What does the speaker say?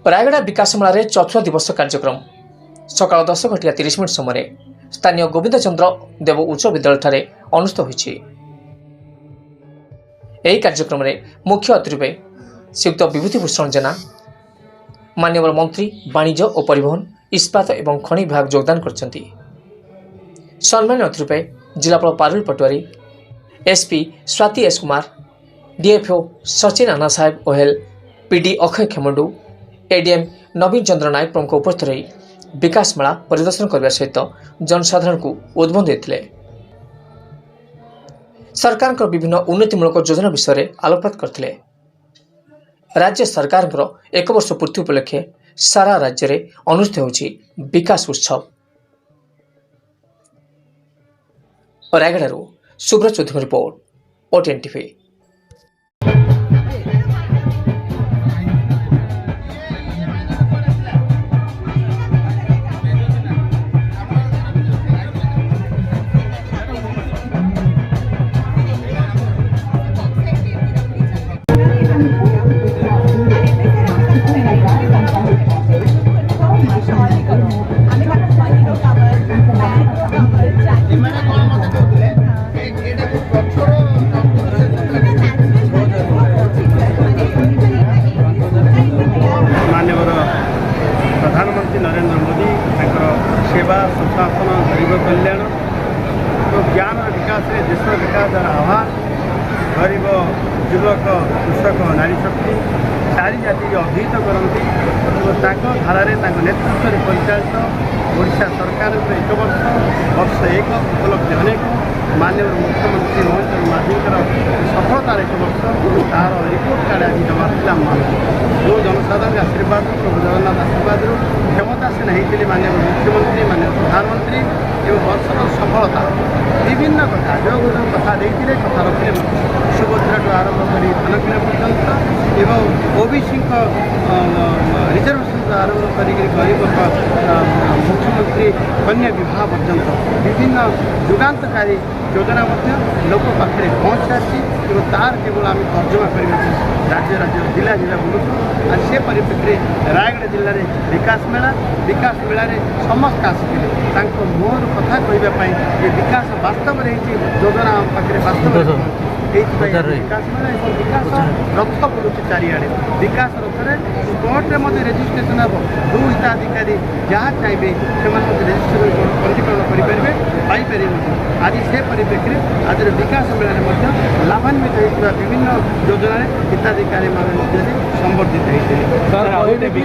रायगड़ा विकास मेला चतुर्थ दिवस कार्यक्रम सकाल 10:30 समय स्थानीय गोविंद चंद्र देव उच्च विद्यालय अनुष्ठित होइछि। यह कार्यक्रम में मुख्य अतिथि रूपे श्रीयुक्त विभूतिभूषण जेना माननीय मंत्री वाणिज्य और परिवहन इस्पात एवं खनि विभाग योगदान करछन्ति। सम्मानित अतिथि रूपे जिलापाल Parul Patwari, SP Swati S Kumar, DFO Sachin Anna Saheb Ohel, PD Akshay Khemandu, ADM Naveen Chandra Nayak प्रमुख उपस्थित रही विकास मेला परिदर्शन करने सहित जनसाधारण को उद्बोधन देते। सरकार का विभिन्न उन्नतिमूलक योजना विषय में आलोकपात करते। राज्य सरकार एक वर्ष पूर्ति उपलक्षे सारा राज्य में अनुष्ठित होछि विकास उत्सव। रायगड़ारू सुब्रत चौधरी रिपोर्ट, ओटीएन टीवी। प्रधानमंत्री नरेंद्र मोदी सेवा सुशासन गरीब कल्याण तो ज्ञान विकास देश विकास आह्वान गरीब युवक कृषक नारी शक्ति चारि जाति अभिहित करती धारा नेतृत्व परिचालित ओडिशा सरकार 1 वर्ष 1 उपलब्धि अनेक माननीय मुख्यमंत्री महेंद्र माधीकर सफलतार 1 वर्ष तार रिपोर्ट कार्ड आज जमा जो जनसाधारण आशीर्वाद प्रभु जगन्नाथ आशीर्वाद क्षमतासीन होते माननीय मुख्यमंत्री माननीय प्रधानमंत्री एवं वर्षर सफलता विभिन्न कथा जो कथा देते कथा रखिले सुभद्रा आरंभ कर धनकिला पर्यंत एवं ओबीसी रिजर्वेशन आरंभ कर गरीब मुख्यमंत्री कन्या विवाह पर्यंत विभिन्न युगान्तकारी योजना लोक पाखे पहुँच सारी तार केवल आम तर्जमा करने राज्य राज्य जिला जिला बुलूँ आज से परिप्रेक्षी रायगढ़ जिले में विकास मेला समस्त आसते मोर कथा कहवाई ये विकास वास्तव में योजना पाखे वास्तव विकास मेला विकास रथ पड़ू चारिड़े विकास रथरे कोर्टे मध्य रेजिस्ट्रेशन हम जो हिताधिकारी जहाँ चाहिए से रेजिस्ट्रेशन पंजीकरण करेंगे पाइपर आज से परिप्रेक्षी आज विकास मेला लाभान्वित होता विभिन्न योजना हिताधिकारी संबर्धित होते।